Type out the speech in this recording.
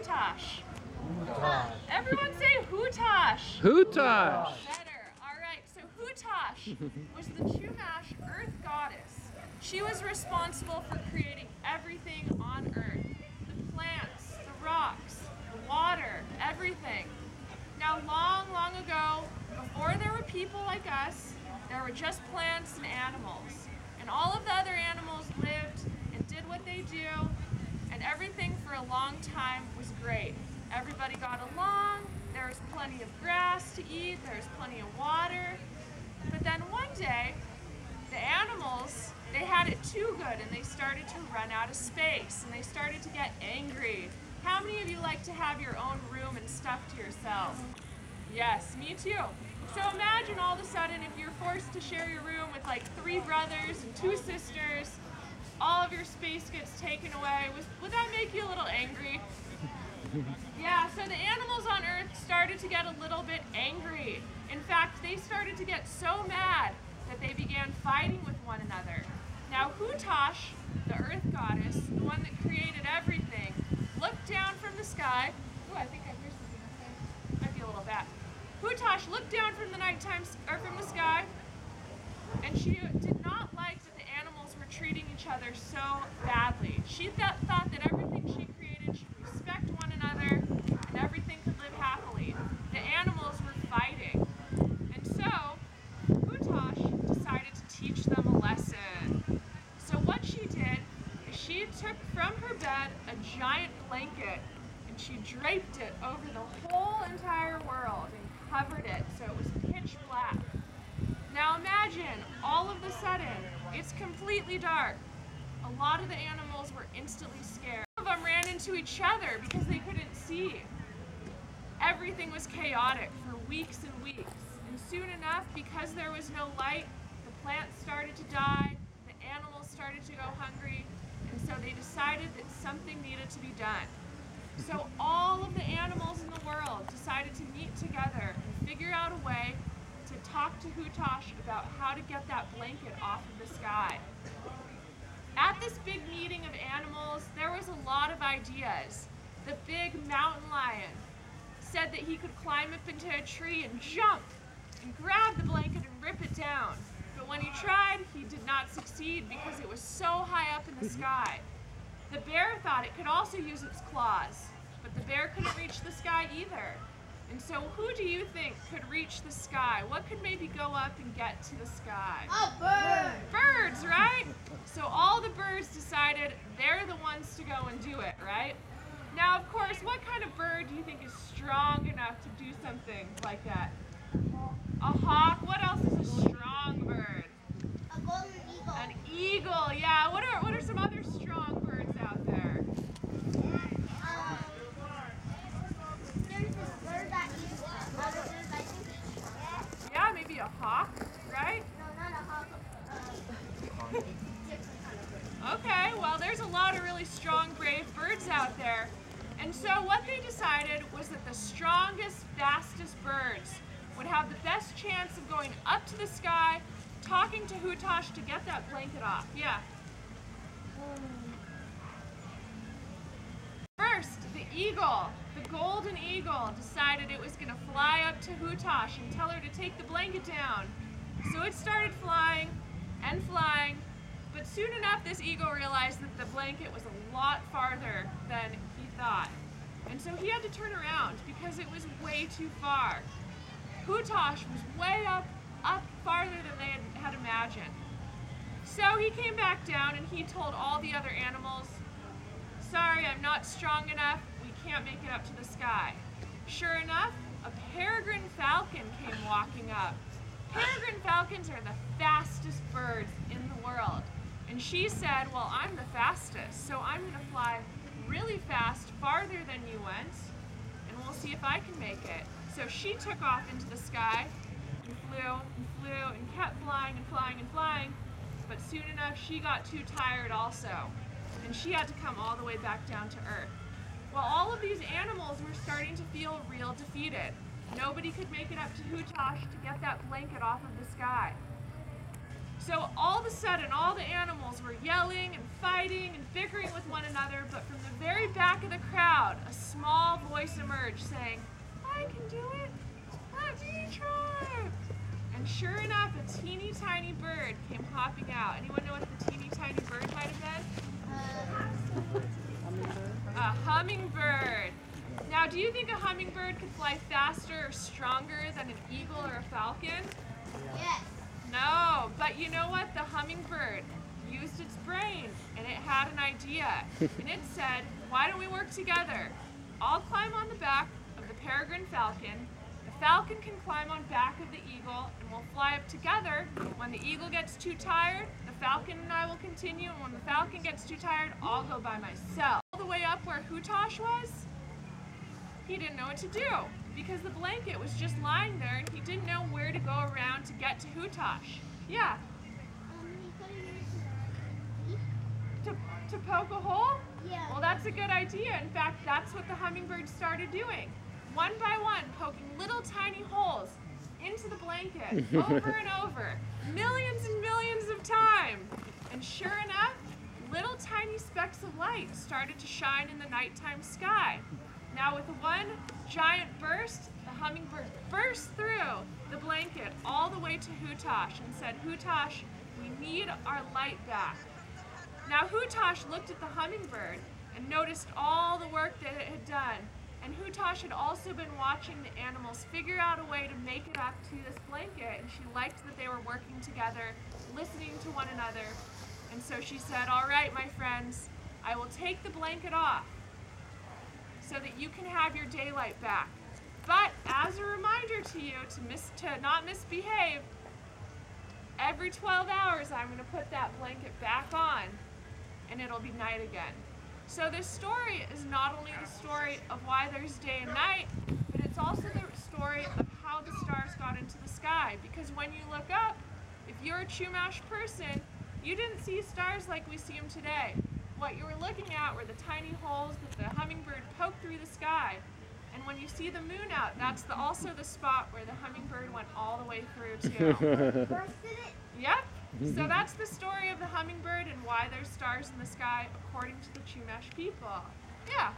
Hutash? Hutash. Everyone say Hutash. Hutash. Better. All right, so Hutash was the Chumash earth goddess. She was responsible for creating everything on earth. The plants, the rocks, the water, everything. Now, long, long ago, before there were people like us, there were just plants and animals. And all of the other animals lived and did what they do, and everything for a long time was great. Everybody got along, there was plenty of grass to eat, there was plenty of water. But then one day, the animals, they had it too good and they started to run out of space and they started to get angry. How many of you like to have your own room and stuff to yourself? Yes, me too. So imagine all of a sudden if you're forced to share your room with like 3 brothers and 2 sisters, all of your space gets taken away. Would that make you a little angry? Yeah, so the animals on Earth started to get a little bit angry. In fact, they started to get so mad that they began fighting with one another. Now Hutash, the Earth goddess, the one that created everything, looked down from the sky. Oh, I think I hear something up there. Might be a little bad. Hutash looked down from the from the sky, and she did not like that the animals were treating each other so badly. She thought that everything she created should respect one another and everything could live happily. The animals were fighting. And so, Hutash decided to teach them a lesson. So what she did is she took from her bed a giant blanket and she draped it over the whole entire world and covered it so it was pitch black. Now imagine, all of a sudden, it's completely dark. A lot of the animals were instantly scared. Some of them ran into each other because they couldn't see. Everything was chaotic for weeks and weeks. And soon enough, because there was no light, the plants started to die, the animals started to go hungry, and so they decided that something needed to be done. So all of the animals in the world decided to meet together and figure out a way to talk to Hutash about how to get that blanket off of the sky. At this big meeting of animals, there was a lot of ideas. The big mountain lion said that he could climb up into a tree and jump and grab the blanket and rip it down. But when he tried, he did not succeed because it was so high up in the sky. The bear thought it could also use its claws, but the bear couldn't reach the sky either. And so who do you think could reach the sky? What could maybe go up and get to the sky? A bird! Birds, right? So all the birds decided they're the ones to go and do it, right? Now, of course, what kind of bird do you think is strong enough to do something like that? A hawk? What else is a strong bird? A golden eagle. An eagle, yeah. What are some other strong birds out there? There's this bird that eats other birds, I think. Yeah, maybe a hawk, right? No, not a hawk. It's different kind of bird. Okay, well, there's a lot of really strong, brave birds out there. And so what they decided was that the strongest, fastest birds would have the best chance of going up to the sky, talking to Hutash to get that blanket off. Yeah. First, the eagle, the golden eagle, decided it was going to fly up to Hutash and tell her to take the blanket down. So it started flying and flying, but soon enough this eagle realized that the blanket was a lot farther than he thought. And so he had to turn around because it was way too far. Hutash was way up farther than they had imagined. So he came back down and he told all the other animals, "Sorry, I'm not strong enough. We can't make it up to the sky." Sure enough, a peregrine falcon came walking up. Peregrine falcons are the fastest birds in the world. And she said, "Well, I'm the fastest, so I'm going to fly really fast, farther than you went, and we'll see if I can make it." So she took off into the sky and flew and kept flying and flying and flying, but soon enough she got too tired also, and she had to come all the way back down to Earth. Well, all of these animals were starting to feel real defeated. Nobody could make it up to Hutash to get that blanket off of the sky. So all of a sudden, all the animals were yelling and fighting and bickering with one another, but from the very back of the crowd, loud, a small voice emerged saying, "I can do it. Let me try." And sure enough, a teeny tiny bird came hopping out. Anyone know what the teeny tiny bird might have been? A hummingbird. Now, do you think a hummingbird could fly faster or stronger than an eagle or a falcon? Yes. No, but you know what? The hummingbird used its brain, and it had an idea. And it said, why don't we work together? I'll climb on the back of the peregrine falcon. The falcon can climb on back of the eagle, and we'll fly up together. When the eagle gets too tired, the falcon and I will continue, and when the falcon gets too tired, I'll go by myself. All the way up where Hutash was, he didn't know what to do because the blanket was just lying there and he didn't know where to go around to get to Hutash. Yeah. To poke a hole? Yeah. Well, that's a good idea. In fact, that's what the hummingbird started doing. One by one, poking little tiny holes into the blanket over and over, millions and millions of times. And sure enough, little tiny specks of light started to shine in the nighttime sky. Now with one giant burst, the hummingbird burst through the blanket all the way to Hutash and said, "Hutash, we need our light back." Now Hutash looked at the hummingbird and noticed all the work that it had done. And Hutash had also been watching the animals figure out a way to make it up to this blanket, and she liked that they were working together, listening to one another. And so she said, "All right, my friends, I will take the blanket off so that you can have your daylight back. But as a reminder to you to not misbehave, every 12 hours I'm going to put that blanket back on and it'll be night again." So this story is not only the story of why there's day and night, but it's also the story of how the stars got into the sky. Because when you look up, if you're a Chumash person, you didn't see stars like we see them today. What you were looking at were the tiny holes that the hummingbird poked through the sky. And when you see the moon out, that's also the spot where the hummingbird went all the way through too. Bursted it? Yep. So that's the story of the hummingbird and why there's stars in the sky according to the Chumash people. Yeah.